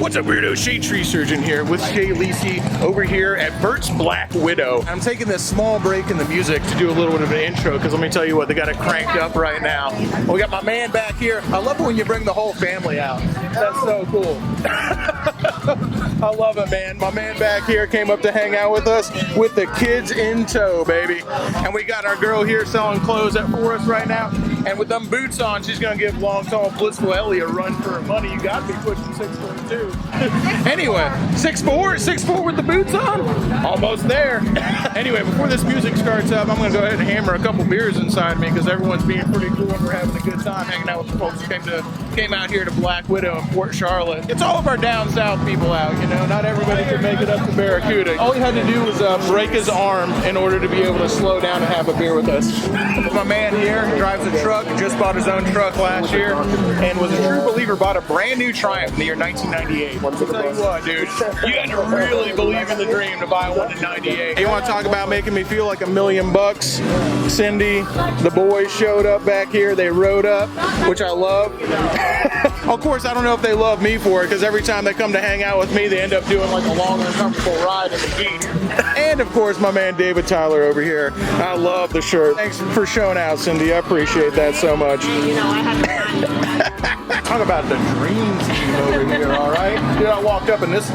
What's up, weirdo? Shade Tree Surgeon here with Shay Lisi over here at Burt's Black Widow. I'm taking this small break in the music to do a little bit of an intro because let me tell you what, they got it cranked up right now. We got my man back here. I love it when you bring the whole family out. That's so cool. I love it, man. My man back here came up to hang out with us with the kids in tow, baby. And we got our girl here selling clothes for us right now. And with them boots on, she's going to give long, tall, blissful Ellie a run for her money. You got to be pushing 6'2". Anyway, 6'4", 6'4" with the boots on? Almost there. Anyway, before this music starts up, I'm going to go ahead and hammer a couple beers inside me because everyone's being pretty cool and we're having a good time hanging out with the folks who came out here to Black Widow in Port Charlotte. It's all of our down south people out, you know. Not everybody can make it up to Barracuda. All he had to do was break his arm in order to be able to slow down and have a beer with us. My man here drives a truck, just bought his own truck last year, and was a true believer, bought a brand new Triumph in the year 1998. I'll tell you what, dude, you had to really believe in the dream to buy one in 98. You want to talk about making me feel like $1 million bucks? Cindy, the boys showed up back here, they rode up, which I love. Of course, I don't know if they love me for it, because every time they come to hang out with me, they end up doing like a long, uncomfortable ride in the heat. And of course, my man David Tyler over here. I love the shirt. Thanks for showing out, Cindy. I appreciate that so much. You know, I had Talk about the dream team over here, all right? Dude, I walked up and this,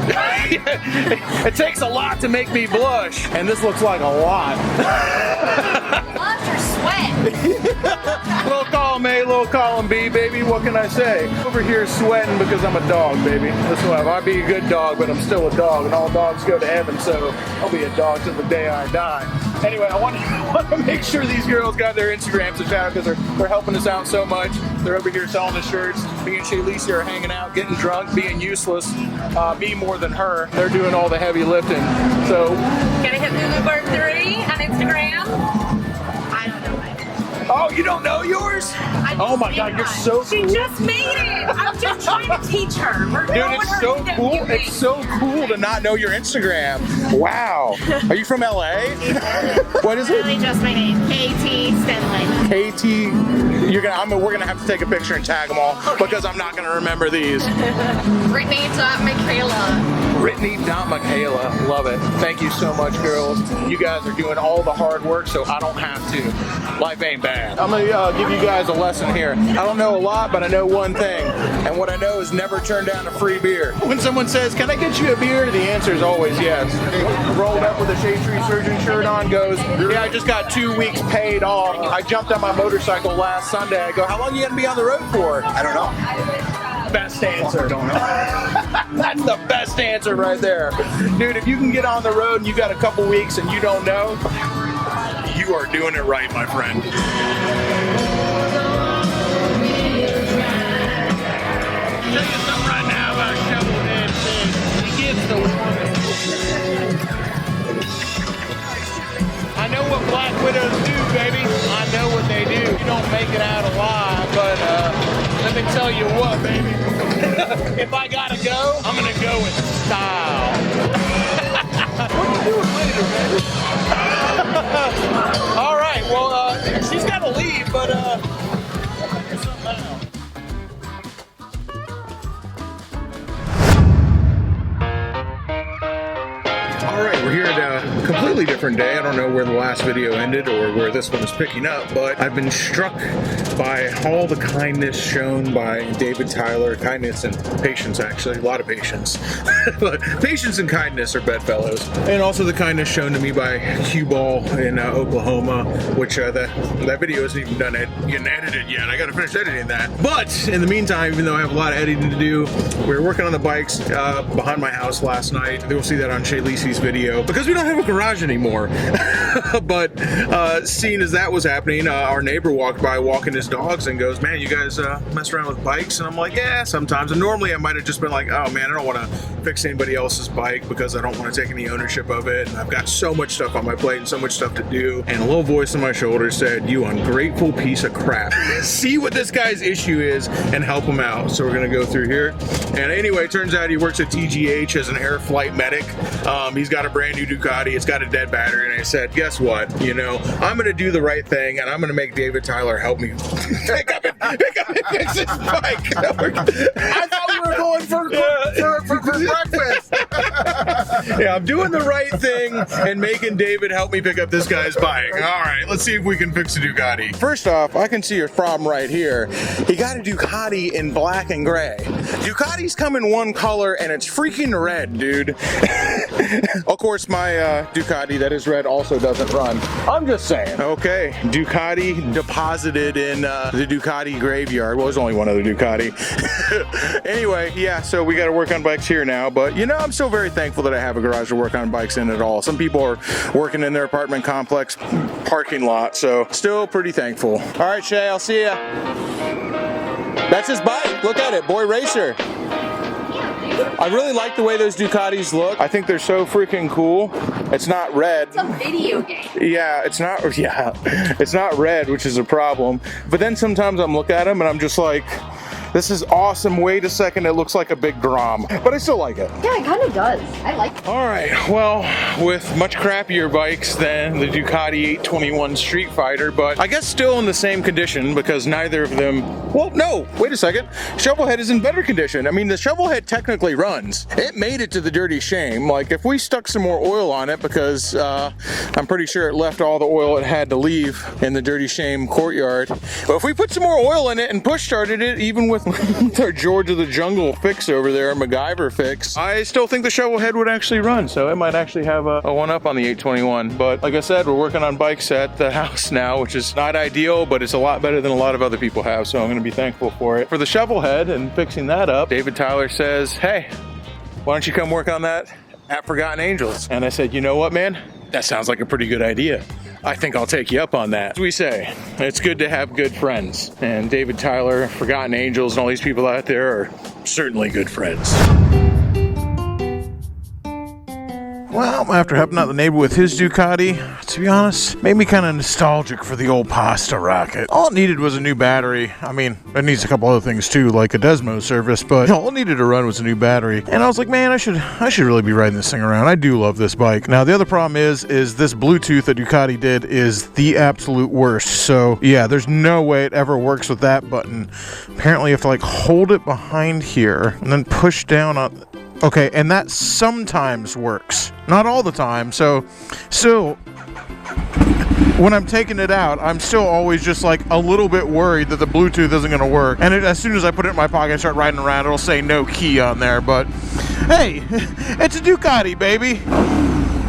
it takes a lot to make me blush, and this looks like a lot. Love your sweat. Little column A, little column B, baby, what can I say? Over here sweating because I'm a dog, baby. Listen, I'd be a good dog, but I'm still a dog, and all dogs go to heaven, so I'll be a dog till the day I die. Anyway, I want to make sure these girls got their Instagrams out because they're helping us out so much. They're over here selling the shirts. Me and Shay Lisi are hanging out, getting drunk, being useless. Me more than her. They're doing all the heavy lifting. So, Gonna hit Burt 3 on Instagram. I don't know it. Oh, you don't know yours? Oh my God, you're so cool. She just made it. I'm just trying to teach her. We're Dude, it's so cool. It's so cool to not know your Instagram. Wow. Are you from LA? What is it? Really just my name, KT Stenley. KT. We're gonna have to take a picture and tag them all because I'm not gonna remember these. Brittany.Michaela. Brittany.Michaela. Love it. Thank you so much, girls. You guys are doing all the hard work, so I don't have to. Life ain't bad. I'm gonna give you guys a lesson here. I don't know a lot, but I know one thing. And what I know is never turn down a free beer. When someone says, can I get you a beer? The answer is always yes. Rolled up with a Shade Tree Surgeon shirt on, goes, yeah, I just got 2 weeks paid off. I jumped on my motorcycle last Sunday. I go, how long are you gonna be on the road for? I don't know. Best answer. Don't know. That's the best answer right there. Dude, if you can get on the road and you got a couple weeks and you don't know, you are doing it right, my friend. Tell you something right now about shovel head fish. He gets the I know what Black Widows do, baby. I know what they do. You don't make it out alive, but let me tell you what, baby. If I gotta go, I'm gonna go in style. What are you doing later, man? All right, well, she's gotta leave, but something out. All right, we're here at a completely different day. I don't know where the last video ended or where this one is picking up, but I've been struck by all the kindness shown by David Tyler. Kindness and patience, actually. A lot of patience. But patience and kindness are bedfellows. And also the kindness shown to me by Cue Ball in Oklahoma, which that video isn't even done getting edited yet. I got to finish editing that. But in the meantime, even though I have a lot of editing to do, we were working on the bikes behind my house last night. You'll see that on Shay Lisi's video because we don't have a garage anymore. But seeing as that was happening, our neighbor walked by walking his dogs and goes, man, you guys mess around with bikes? And I'm like, yeah, sometimes. And normally I might have just been like, oh man, I don't want to fix anybody else's bike because I don't want to take any ownership of it. And I've got so much stuff on my plate and so much stuff to do. And a little voice on my shoulder said, you ungrateful piece of crap. See what this guy's issue is and help him out. So we're going to go through here. And anyway, it turns out he works at TGH as an air flight medic. He's got a brand new Ducati. It's got a dead battery. And I said, guess what? You know, I'm going to do the right thing and I'm going to make David Tyler help me pick up and fix his bike. I thought we were going for Yeah, I'm doing the right thing and making David help me pick up this guy's bike. All right, let's see if we can fix a Ducati. First off, I can see your problem right here. He got a Ducati in black and gray. Ducatis come in one color and it's freaking red, dude. Of course, my Ducati that is red also doesn't run. I'm just saying. Okay, Ducati deposited in the Ducati graveyard. Well, there's only one other Ducati. Anyway, yeah, so we got to work on bikes here now, but you know, I'm still very thankful that I have a garage to work on bikes in at all. Some people are working in their apartment complex parking lot, so still pretty thankful. All right, Shay, I'll see ya. That's his bike. Look at it, Boy Racer. I really like the way those Ducatis look. I think they're so freaking cool. It's not red. It's a video game. Yeah, it's not. Yeah, it's not red, which is a problem. But then sometimes I'm looking at them and I'm just like, this is awesome. Wait a second, it looks like a big Grom, but I still like it. Yeah, it kind of does. I like it. All right, well, with much crappier bikes than the Ducati 821 Street Fighter, but I guess still in the same condition because neither of them, well, no, wait a second. Shovelhead is in better condition. I mean, the Shovelhead technically runs. It made it to the Dirty Shame. Like, if we stuck some more oil on it, because I'm pretty sure it left all the oil it had to leave in the Dirty Shame courtyard. But if we put some more oil in it and push started it, even with our George of the Jungle fix over there, MacGyver fix, I still think the Shovelhead would actually run, so it might actually have a one-up on the 821. But like I said, we're working on bikes at the house now, which is not ideal, but it's a lot better than a lot of other people have, so I'm going to be thankful for it. For the Shovelhead and fixing that up, David Tyler says, hey, why don't you come work on that at Forgotten Angels? And I said, you know what, man? That sounds like a pretty good idea. I think I'll take you up on that. As we say, it's good to have good friends. And David Tyler, Forgotten Angels, and all these people out there are certainly good friends. Well, after helping out the neighbor with his Ducati, to be honest, made me kind of nostalgic for the old pasta rocket. All it needed was a new battery. I mean, it needs a couple other things too, like a Desmo service, but all it needed to run was a new battery. And I was like, man, I should really be riding this thing around. I do love this bike. Now, the other problem is this Bluetooth that Ducati did is the absolute worst. So yeah, there's no way it ever works with that button. Apparently you have to like hold it behind here and then push down on. Okay, and that sometimes works. Not all the time, so when I'm taking it out, I'm still always just like a little bit worried that the Bluetooth isn't going to work. And as soon as I put it in my pocket and start riding around, it'll say no key on there. But hey, it's a Ducati, baby.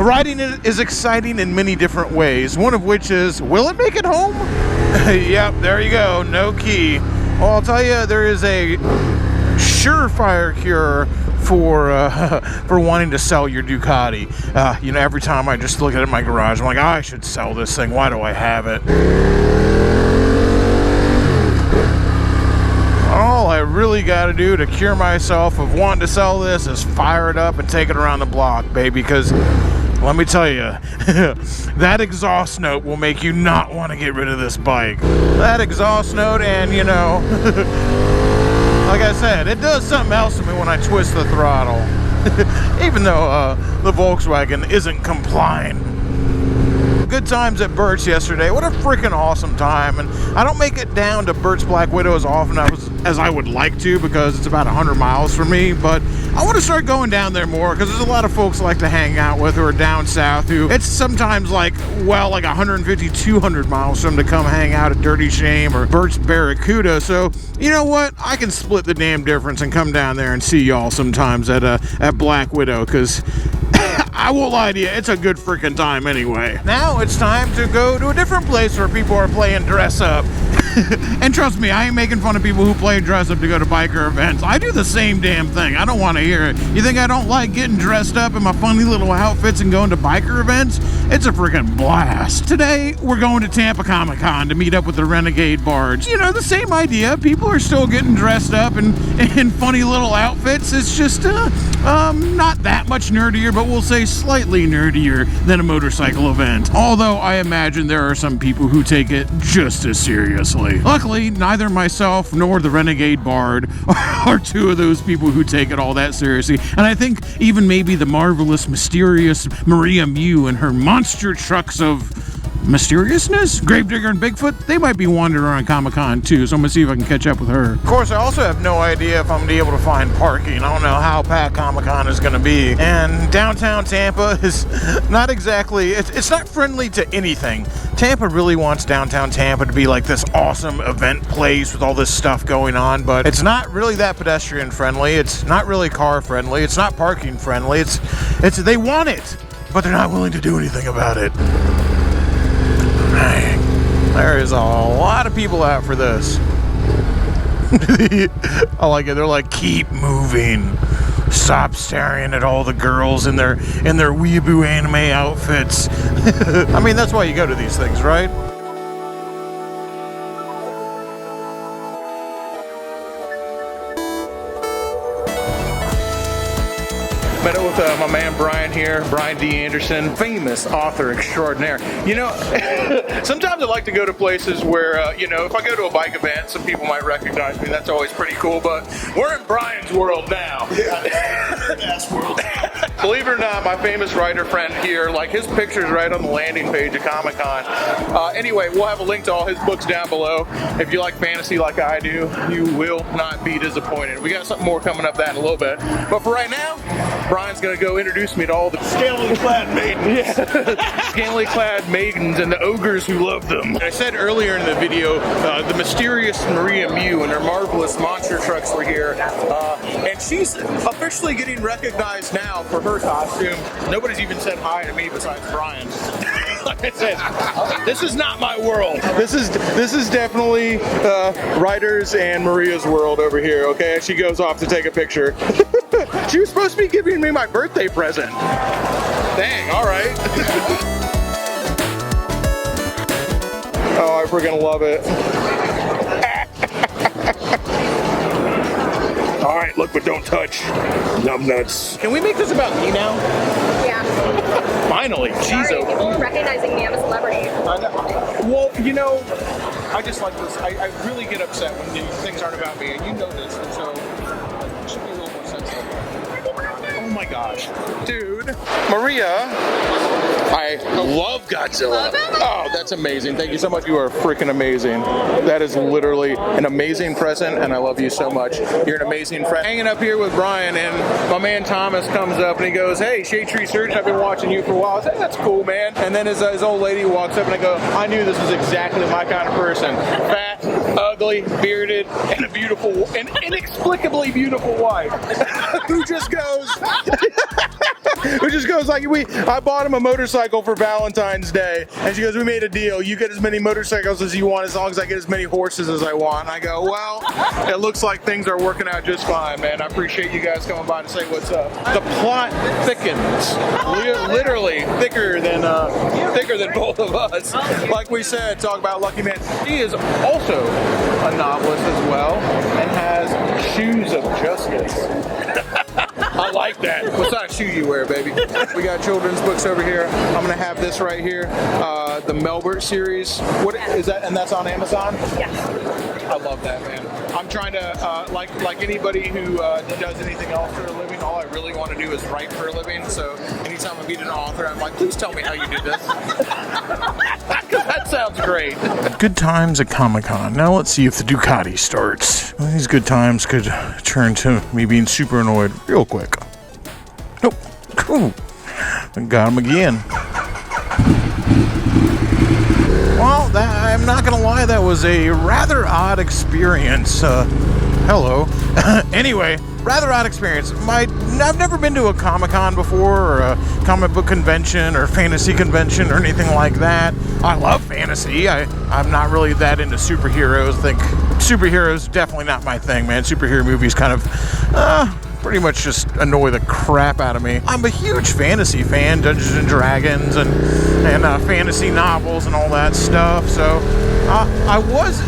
Riding it is exciting in many different ways, one of which is, will it make it home? Yep, there you go, no key. Well, I'll tell you, there is a surefire cure for wanting to sell your Ducati. You know, every time I just look at it in my garage, I'm like, I should sell this thing. Why do I have it? All I really got to do to cure myself of wanting to sell this is fire it up and take it around the block, baby, because let me tell you, that exhaust note will make you not want to get rid of this bike. That exhaust note, and you know, like I said, it does something else to me when I twist the throttle. Even though the Volkswagen isn't complying. Good times at Burt's yesterday. What a freaking awesome time. And I don't make it down to Burt's Black Widow as often as I would like to, because it's about 100 miles from me, but I want to start going down there more, because there's a lot of folks I like to hang out with who are down south who it's sometimes like, well, like 150, 200 miles from to come hang out at Dirty Shame or Burt's Barracuda. So you know what, I can split the damn difference and come down there and see y'all sometimes at Black Widow, because I won't lie to you, it's a good freaking time anyway. Now it's time to go to a different place where people are playing dress up. And trust me, I ain't making fun of people who play dress up to go to biker events. I do the same damn thing. I don't want to hear it. You think I don't like getting dressed up in my funny little outfits and going to biker events? It's a freaking blast. Today, we're going to Tampa Comic-Con to meet up with the Renegade Bards. You know, the same idea. People are still getting dressed up in funny little outfits. It's just not that much nerdier, but we'll say slightly nerdier than a motorcycle event. Although I imagine there are some people who take it just as seriously. Luckily, neither myself nor the Renegade Bard are two of those people who take it all that seriously. And I think even maybe the marvelous, mysterious Maria Mew and her monster trucks of mysteriousness. Gravedigger and Bigfoot, they might be wandering around Comic-Con too, so I'm gonna see if I can catch up with her. Of course, I also have no idea if I'm gonna be able to find parking. I don't know how packed Comic-Con is gonna be. And downtown Tampa is not exactly, it's not friendly to anything. Tampa really wants downtown Tampa to be like this awesome event place with all this stuff going on, but it's not really that pedestrian friendly. It's not really car friendly. It's not parking friendly. It's they want it, but they're not willing to do anything about it. Dang. There is a lot of people out for this. I like it. They're like, keep moving. Stop staring at all the girls in their weeaboo anime outfits. I mean, that's why you go to these things, right? Met up with my man Brian here, Brian D. Anderson, famous author extraordinaire. You know, sometimes I like to go to places where, you know, if I go to a bike event, some people might recognize me. That's always pretty cool, but we're in Brian's world now. Yeah, ass world. Believe it or not, my famous writer friend here, like his picture's right on the landing page of Comic-Con. Anyway, we'll have a link to all his books down below. If you like fantasy like I do, you will not be disappointed. We got something more coming up that in a little bit. But for right now, Brian's gonna go introduce me to all the scantily clad maidens. Yeah. Scantily clad maidens and the ogres who love them. I said earlier in the video, the mysterious Maria Mew and her marvelous monster trucks were here. And she's officially getting recognized now for her costume. Nobody's even said hi to me besides Brian. Like I said, this is not my world. This is definitely Ryder's and Maria's world over here, okay? She goes off to take a picture. She was supposed to be giving me my birthday present. Dang, all right. Oh, I freaking love it. All right, look, but don't touch. Numbnuts. Can we make this about me now? Yeah. Finally, jeez. Sorry, people are recognizing me. I'm a celebrity. Well, you know, I just like this. I really get upset when these things aren't about me, and you know this, and so it should be a little more sensitive. Oh my gosh. Dude. Maria, I love Godzilla. Oh, that's amazing. Thank you so much. You are freaking amazing. That is literally an amazing present, and I love you so much. You're an amazing friend. Hanging up here with Brian, and my man Thomas comes up and he goes, hey, Shade Tree Surgeon, I've been watching you for a while. I said, that's cool, man. And then his old lady walks up and I go, I knew this was exactly my kind of person. Fat, ugly, bearded, and a beautiful, and inexplicably beautiful wife. Who just goes... Who just goes like, I bought him a motorcycle for Valentine's Day, and she goes, we made a deal. You get as many motorcycles as you want as long as I get as many horses as I want. And I go, well, it looks like things are working out just fine, man. I appreciate you guys coming by to say what's up. The plot thickens, literally thicker than both of us. Like we said, talk about Lucky Man. He is also a novelist as well, and has shoes of justice. I like that. What size shoe you wear, baby? We got children's books over here. I'm gonna have this right here, the Burt series. What is that? And that's on Amazon? Yes. I love that, man. I'm trying to, like anybody who does anything else for a living, all I really want to do is write for a living. So anytime I meet an author, I'm like, please tell me how you did this. That sounds great. Good times at Comic-Con. Now let's see if the Ducati starts. Well, these good times could turn to me being super annoyed real quick. Nope. Cool. Got him again. Well, I'm not gonna lie, that was a rather odd experience. Hello. Anyway, rather odd experience. I've never been to a Comic-Con before, or a comic book convention, or fantasy convention, or anything like that. I love fantasy. I'm not really that into superheroes. I think superheroes definitely not my thing, man. Superhero movies kind of pretty much just annoy the crap out of me. I'm a huge fantasy fan, Dungeons and Dragons and fantasy novels and all that stuff. So I was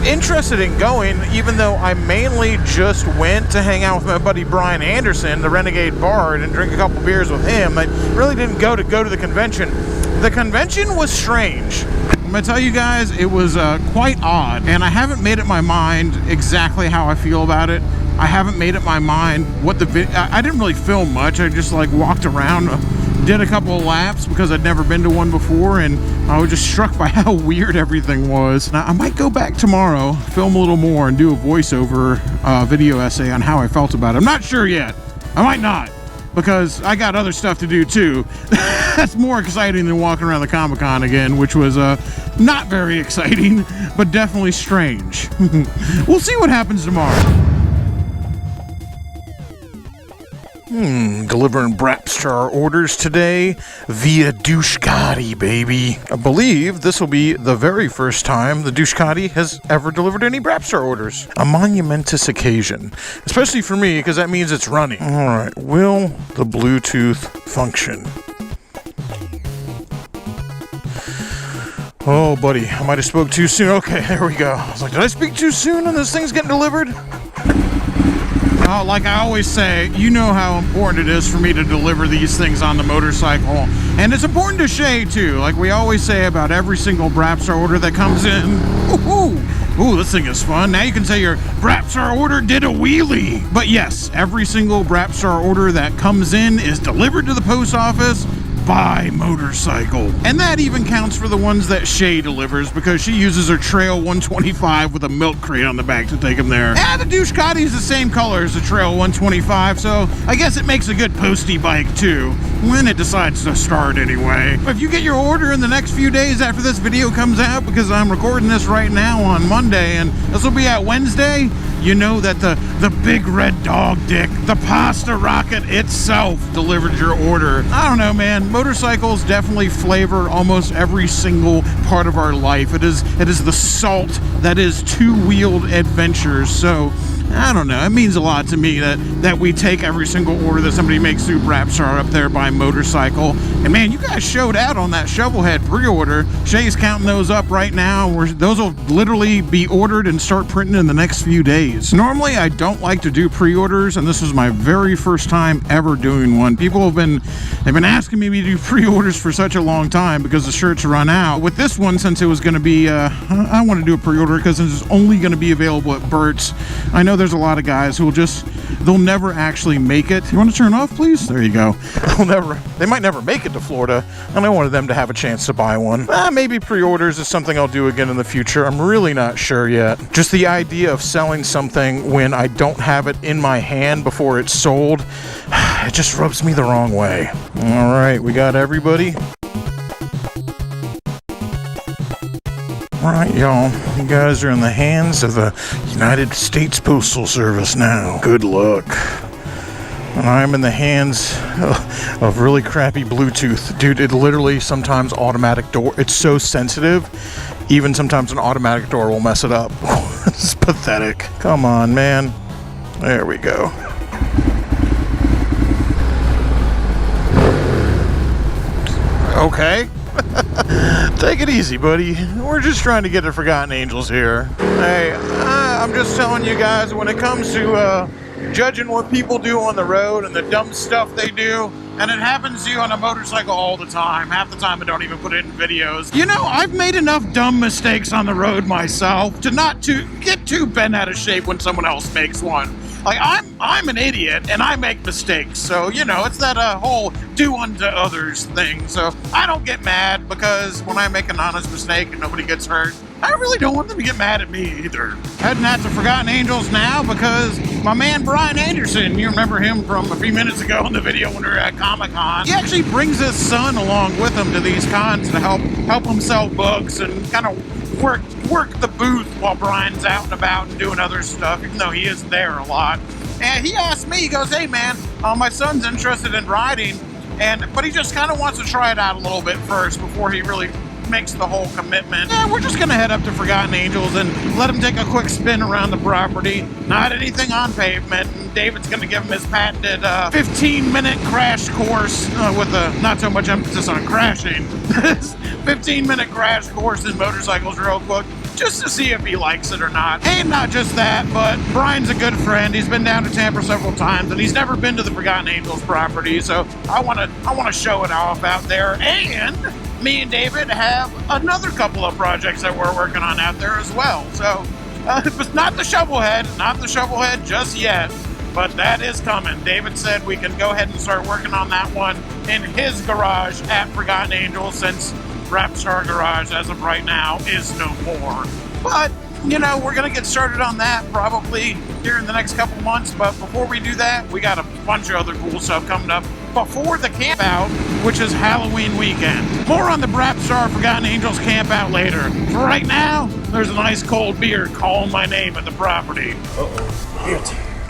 interested in going, even though I mainly just went to hang out with my buddy Brian Anderson, the Renegade Bard, and drink a couple beers with him. I really didn't go to the convention. The convention was strange. I'm gonna tell you guys, it was quite odd, and I haven't made up my mind exactly how I feel about it. I haven't made up my mind what I didn't really film much. I just like walked around did a couple of laps because I'd never been to one before, and I was just struck by how weird everything was. Now, I might go back tomorrow, film a little more, and do a voiceover video essay on how I felt about it. I'm not sure yet. I might not, because I got other stuff to do too. That's more exciting than walking around the Comic-Con again, which was not very exciting, but definitely strange. We'll see what happens tomorrow. Delivering Brapstar orders today via Ducati, baby. I believe this will be the very first time the Ducati has ever delivered any Brapstar orders. A monumentous occasion, especially for me, because that means it's running. All right, will the Bluetooth function? Oh, buddy, I might have spoke too soon. Okay, there we go. I was like, did I speak too soon and this thing's getting delivered? Like I always say, you know how important it is for me to deliver these things on the motorcycle. And it's important to Shay, too. Like we always say about every single Brapstar order that comes in. Ooh, this thing is fun. Now you can say your Brapstar order did a wheelie. But yes, every single Brapstar order that comes in is delivered to the post office by motorcycle. And that even counts for the ones that Shay delivers, because she uses her Trail 125 with a milk crate on the back to take them there. And the Ducati is the same color as the Trail 125, so I guess it makes a good postie bike too, when it decides to start anyway. If you get your order in the next few days after this video comes out, because I'm recording this right now on Monday and this will be out Wednesday, you know that the big red dog dick, the pasta rocket itself, delivered your order. I don't know, man. Motorcycles definitely flavor almost every single part of our life. It is the salt that is two-wheeled adventures. So I don't know. It means a lot to me that we take every single order that somebody makes through Brapstar up there by motorcycle. And man, you guys showed out on that Shovelhead pre-order. Shay's counting those up right now. Those will literally be ordered and start printing in the next few days. Normally, I don't like to do pre-orders, and this was my very first time ever doing one. People have been asking me to do pre-orders for such a long time because the shirts run out. With this one, since it was going to be, I want to do a pre-order because it's only going to be available at Burt's. I know there's a lot of guys who they'll never actually make it. You want to turn off, please? There you go. They might never make it to Florida, and I wanted them to have a chance to buy one. Maybe pre-orders is something I'll do again in the future. I'm really not sure yet. Just the idea of selling something when I don't have it in my hand before it's sold, it just rubs me the wrong way. All right, we got everybody. All right, y'all, you guys are in the hands of the United States Postal Service now. Good luck. And I'm in the hands of really crappy Bluetooth. Dude, it literally sometimes automatic door. It's so sensitive. Even sometimes an automatic door will mess it up. It's pathetic. Come on, man. There we go. Okay. Take it easy, buddy. We're just trying to get to Forgotten Angels here. Hey, I'm just telling you guys, when it comes to judging what people do on the road and the dumb stuff they do, and it happens to you on a motorcycle all the time. Half the time I don't even put it in videos. You know, I've made enough dumb mistakes on the road myself to not to get too bent out of shape when someone else makes one. Like, I'm an idiot, and I make mistakes, so, you know, it's that whole do unto others thing. So I don't get mad, because when I make an honest mistake and nobody gets hurt, I really don't want them to get mad at me either. Heading out to Forgotten Angels now, because my man Brian Anderson, you remember him from a few minutes ago in the video when we were at Comic-Con, he actually brings his son along with him to these cons to help him sell books and kind of work the booth while Brian's out and about and doing other stuff, even though he is there a lot. And he asked me, he goes, hey man, my son's interested in riding, but he just kind of wants to try it out a little bit first before he really makes the whole commitment. Yeah, we're just gonna head up to Forgotten Angels and let him take a quick spin around the property. Not anything on pavement. And David's gonna give him his patented 15-minute crash course with not so much emphasis on crashing. 15-minute crash course in motorcycles real quick, just to see if he likes it or not. And not just that, but Brian's a good friend. He's been down to Tampa several times, and he's never been to the Forgotten Angels property, so I wanna show it off out there. And me and David have another couple of projects that we're working on out there as well. So it was not the shovelhead just yet. but that is coming. David said we can go ahead and start working on that one in his garage at Forgotten Angels, since Rapstar Garage, as of right now, is no more. But, you know, we're going to get started on that probably here in the next couple months. But before we do that, we got a bunch of other cool stuff coming up before the camp out, which is Halloween weekend. More on the Rapstar Forgotten Angels camp out later. For right now, there's a nice cold beer calling my name at the property.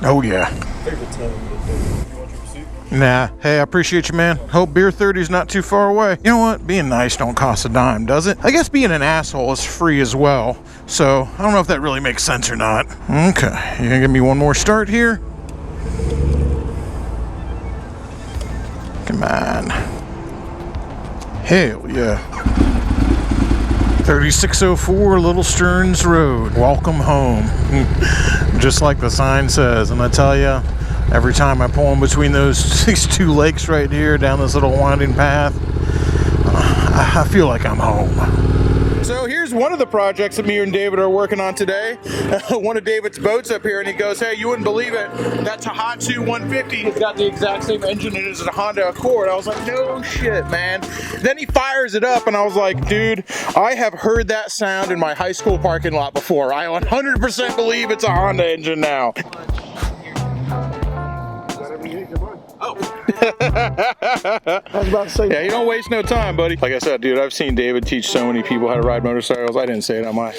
Oh, yeah. Favorite time of the day. You want your receipt? Nah, hey, I appreciate you, man. Hope Beer 30's not too far away. You know what? Being nice don't cost a dime, does it? I guess being an asshole is free as well. So, I don't know if that really makes sense or not. Okay, you gonna give me one more start here? Come on. Hell yeah. 3604 Little Stearns Road. Welcome home. Just like the sign says. And I tell you, every time I pull in between these two lakes right here down this little winding path, I feel like I'm home. So here's one of the projects that me and David are working on today. One of David's boats up here, and he goes, hey, you wouldn't believe it, that Tohatsu 150 has got the exact same engine in it as a Honda Accord. I was like, no shit, man. Then he fires it up, and I was like, dude, I have heard that sound in my high school parking lot before. I 100% believe it's a Honda engine now. Oh. I was about to say. Yeah, you don't waste no time, buddy. Like I said, dude, I've seen David teach so many people how to ride motorcycles. I didn't say it on my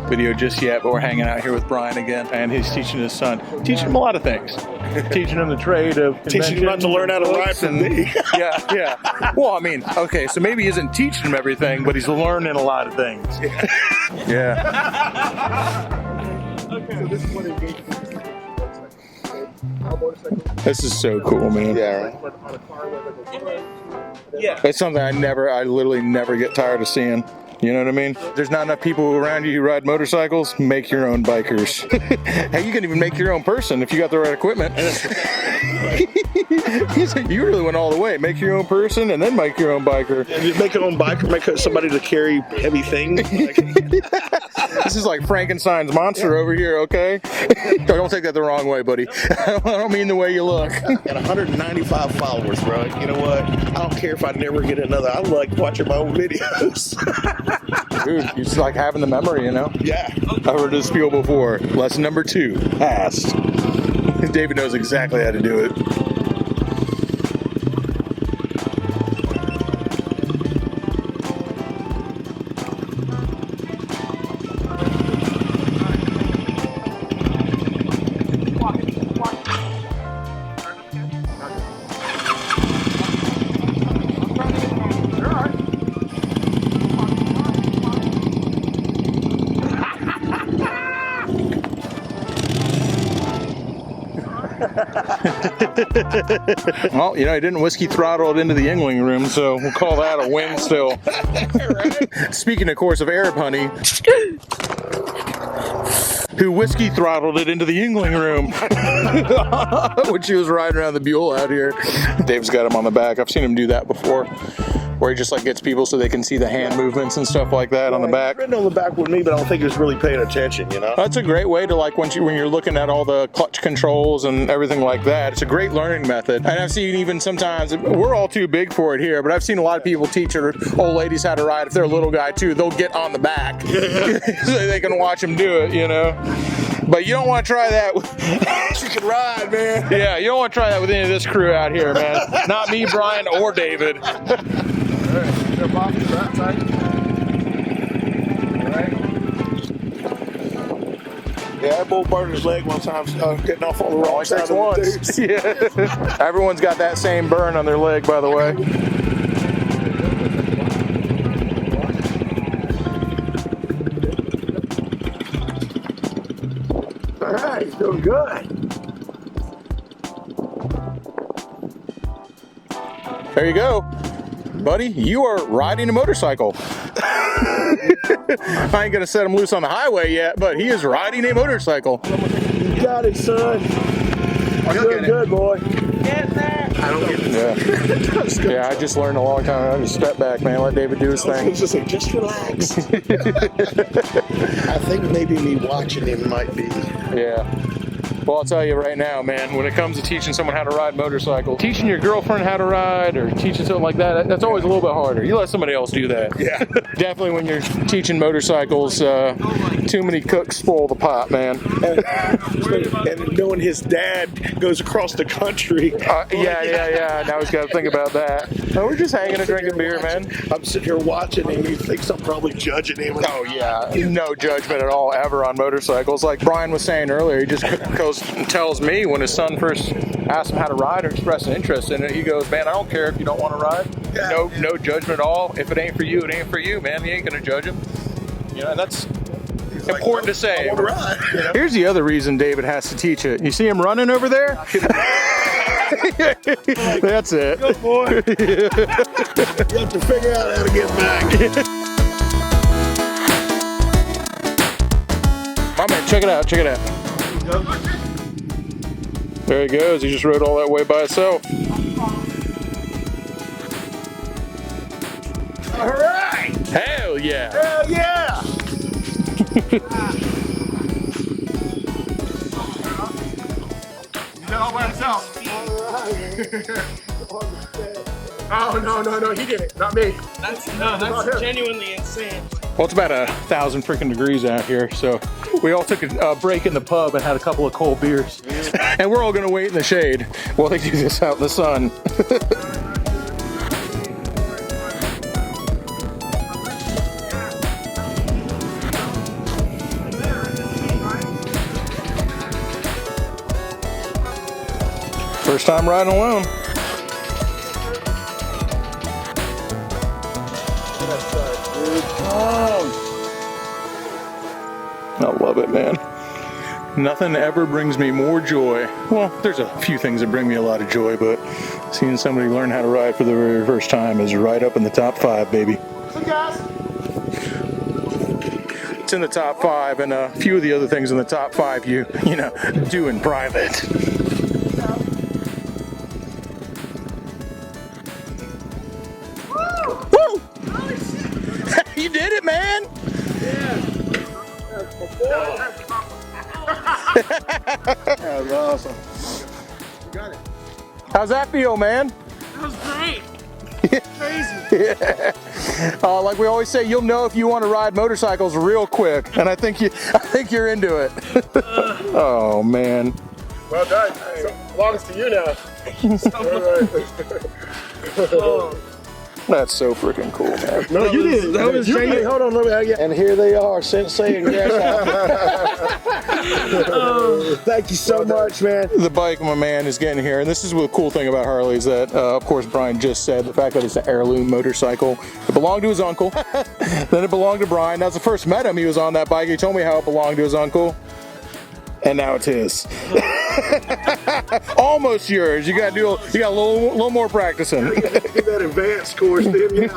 video just yet, but we're hanging out here with Brian again, and he's teaching his son. Teaching him a lot of things. Teaching him the trade of Teaching him not to learn how to ride from me. Yeah. Well, I mean, okay, so maybe he isn't teaching him everything, but he's learning a lot of things. Yeah. Okay. So this is what it This is so cool, man. Yeah, right. Yeah. It's something I literally never get tired of seeing. You know what I mean? There's not enough people around you who ride motorcycles. Make your own bikers. Hey, you can even make your own person if you got the right equipment. He's like, you really went all the way. Make your own person and then make your own biker. And you make your own biker, make somebody to carry heavy things. This is like Frankenstein's monster over here, okay? Don't take that the wrong way, buddy. I don't mean the way you look. I got 195 followers, bro. You know what? I don't care if I never get another. I like watching my own videos. Dude, you just like having the memory, you know? Yeah. I've heard this spiel before. Lesson number 2, passed. David knows exactly how to do it. Well, you know, he didn't whiskey throttle it into the Yingling room, so we'll call that a win still. Speaking, of course, of Arab honey, who whiskey throttled it into the Yingling room when she was riding around the Buell out here. Dave's got him on the back. I've seen him do that before, where he just like gets people so they can see the hand movements and stuff like that on the back. He's ridden on the back with me, but I don't think he was really paying attention, you know? That's a great way to, like, when you're looking at all the clutch controls and everything like that. It's a great learning method. And I've seen even sometimes, we're all too big for it here, but I've seen a lot of people teach old ladies how to ride. If they're a little guy too, they'll get on the back so they can watch them do it, you know? But you don't want to try that with... She can ride, man. Yeah, you don't want to try that with any of this crew out here, man. Not me, Brian, or David. Jump off the right side. Alright. Yeah, I pulled Burton's leg one time getting off on the wrong side of the dudes. Yeah. Everyone's got that same burn on their leg, by the way. Alright, he's doing good. There you go. Buddy, you are riding a motorcycle. I ain't gonna set him loose on the highway yet, but he is riding a motorcycle. You got it, son. I'm doing good, boy. I don't get it. Yeah, I just learned a long time ago. I just step back, man. Let David do his I thing. was just say, just relax. I think maybe me watching him might be. Yeah. Well, I'll tell you right now, man, when it comes to teaching someone how to ride motorcycle, teaching your girlfriend how to ride or teaching something like that, that's always a little bit harder. You let somebody else do that. Yeah. Definitely when you're teaching motorcycles, too many cooks spoil the pot, man. And knowing his dad goes across the country. Yeah. Now he's got to think about that. No, we're just hanging and drinking beer, man. I'm sitting here watching him. He thinks I'm probably judging him. Oh, yeah. No judgment at all ever on motorcycles. Like Brian was saying earlier, he just goes and tells me when his son first asked him how to ride or expressed an interest in it, he goes, man, I don't care if you don't want to ride. Yeah. No judgment at all. If it ain't for you, it ain't for you, man. You ain't going to judge him. You know, and that's important to say. I want to ride. You know? Here's the other reason David has to teach it. You see him running over there? That's it. Good boy. You have to figure out how to get back. My man, check it out. There he goes. He just rode all that way by himself. All right. Hell yeah. Hell yeah. He's all by himself. Oh, no. He did it. Not me. That's genuinely insane. Well, it's about 1,000 freaking degrees out here, so we all took a break in the pub and had a couple of cold beers. And we're all gonna wait in the shade while they do this out in the sun. First time riding alone. I love it, man. Nothing ever brings me more joy. Well, there's a few things that bring me a lot of joy, but seeing somebody learn how to ride for the very first time is right up in the top 5, baby. Hey, guys. It's in the top 5, and a few of the other things in the top 5 you know, do in private. Woo! You did it, man! That was awesome. Got it. How's that feel, man? That was great. Crazy. Like we always say, you'll know if you want to ride motorcycles real quick, and I think you're into it. Oh man. Well done. Belongs to you now. That's so freaking cool, man. No, you did. That was great. Hold on, let me. And here they are, Sensei and Grasshopper. Thank you so much, man. The bike, my man, is getting here, and this is the cool thing about Harley is that, of course, Brian just said the fact that it's an heirloom motorcycle. It belonged to his uncle, then it belonged to Brian. That's the first met him. He was on that bike. He told me how it belonged to his uncle, and now it's his. Almost yours. You got a little more practicing. You got to do that advanced course, didn't you?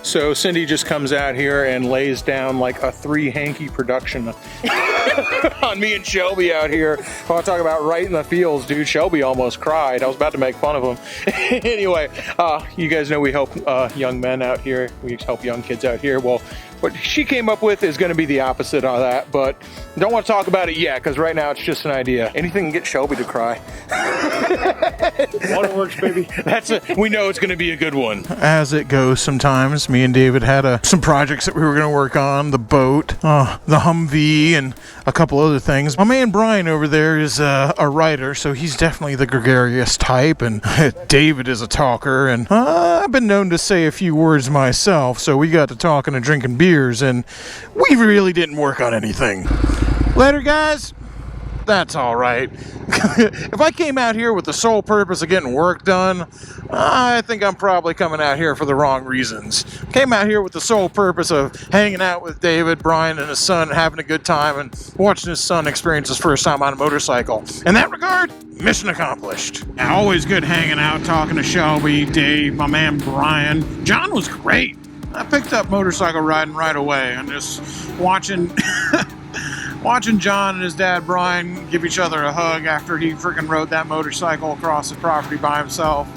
So Cindy just comes out here and lays down like a 3-hanky production on me and Shelby out here. I want to talk about right in the feels, dude. Shelby almost cried. I was about to make fun of him. Anyway, you guys know we help young men out here. We help young kids out here. Well, what she came up with is going to be the opposite of that, but don't want to talk about it yet because right now it's just an idea. Anything can get Shelby to cry. Waterworks, baby. We know it's going to be a good one. As it goes sometimes, me and David had some projects that we were going to work on, the boat, the Humvee, and a couple other things. My man Brian over there is a writer, so he's definitely the gregarious type, and David is a talker, and I've been known to say a few words myself, so we got to talking and drinking beers, and we really didn't work on anything. Later, guys. That's all right. If I came out here with the sole purpose of getting work done, I think I'm probably coming out here for the wrong reasons. Came out here with the sole purpose of hanging out with David, Brian, and his son, having a good time, and watching his son experience his first time on a motorcycle. In that regard, mission accomplished. Always good hanging out, talking to Shelby, Dave, my man Brian. John was great. I picked up motorcycle riding right away, and just watching John and his dad Brian give each other a hug after he freaking rode that motorcycle across the property by himself.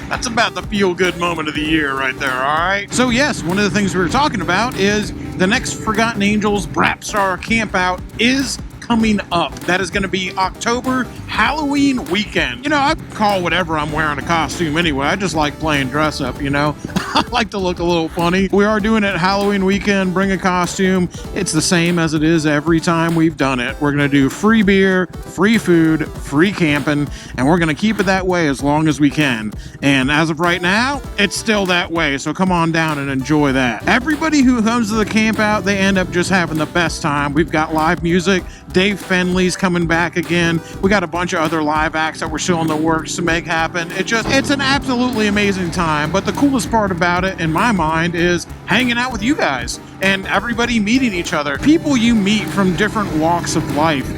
That's about the feel-good moment of the year right there, all right? So yes, one of the things we were talking about is the next Forgotten Angels Brap Star campout is coming up. That is going to be October Halloween weekend. You know, I call whatever I'm wearing a costume anyway. I just like playing dress up, you know. I like to look a little funny. We are doing it Halloween weekend. Bring a costume. It's the same as it is every time we've done it. We're going to do free beer, free food, free camping, and we're going to keep it that way as long as we can. And as of right now, it's still that way. So come on down and enjoy that. Everybody who comes to the camp out, they end up just having the best time. We've got live music. Dave Fenley's coming back again. We got a bunch of other live acts that we're still in the works to make happen. It's an absolutely amazing time. But the coolest part about it, in my mind, is hanging out with you guys and everybody meeting each other. People you meet from different walks of life.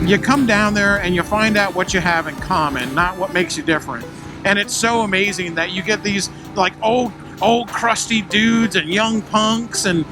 You come down there and you find out what you have in common, not what makes you different. And it's so amazing that you get these like old crusty dudes and young punks and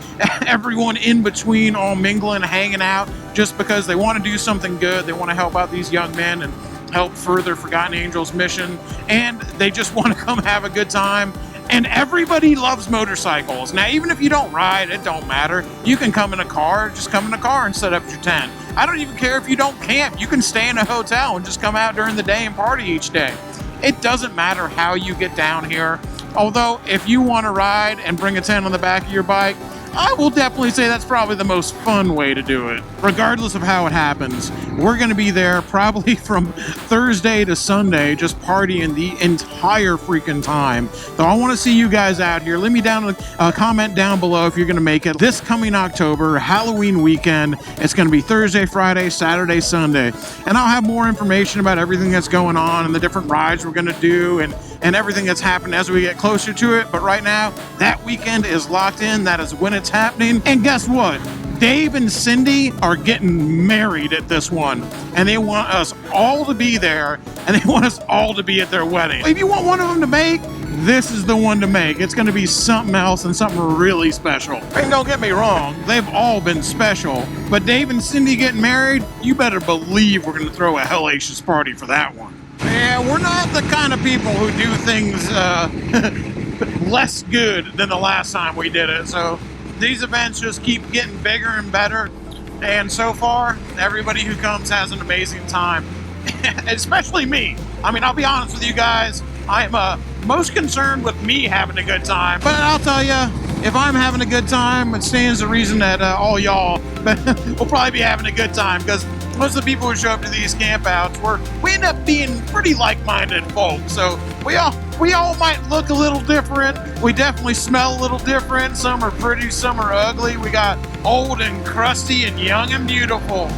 everyone in between all mingling, hanging out just because they want to do something good. They want to help out these young men and help further Forgotten Angels mission, and they just want to come have a good time. And everybody loves motorcycles. Now, even if you don't ride, it don't matter. You can come in a car, just come in a car and set up your tent. I don't even care if you don't camp. You can stay in a hotel and just come out during the day and party each day. It doesn't matter how you get down here. Although, if you want to ride and bring a tent on the back of your bike, I will definitely say that's probably the most fun way to do it. Regardless of how it happens, we're going to be there probably from Thursday to Sunday, just partying the entire freaking time. So I want to see you guys out here. Leave me down a comment down below if you're going to make it. This coming October, Halloween weekend, it's going to be Thursday, Friday, Saturday, Sunday. And I'll have more information about everything that's going on and the different rides we're going to do and everything that's happened as we get closer to it. But right now, that weekend is locked in. That is when it's happening. And guess what? Dave and Cindy are getting married at this one. And they want us all to be there. And they want us all to be at their wedding. If you want one of them to make, this is the one to make. It's going to be something else and something really special. And don't get me wrong, they've all been special. But Dave and Cindy getting married, you better believe we're going to throw a hellacious party for that one. Yeah, we're not the kind of people who do things less good than the last time we did it. So these events just keep getting bigger and better. And so far, everybody who comes has an amazing time. Especially me. I mean, I'll be honest with you guys. I'm most concerned with me having a good time. But I'll tell you, if I'm having a good time, it stands to reason that all y'all will probably be having a good time, because most of the people who show up to these campouts, we end up being pretty like-minded folks. So we all might look a little different. We definitely smell a little different. Some are pretty, some are ugly. We got old and crusty and young and beautiful.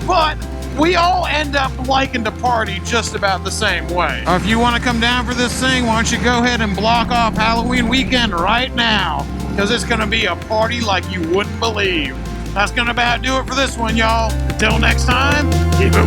But we all end up liking to party just about the same way. If you want to come down for this thing, why don't you go ahead and block off Halloween weekend right now, because it's going to be a party like you wouldn't believe. That's going to about do it for this one, y'all. Until next time, keep it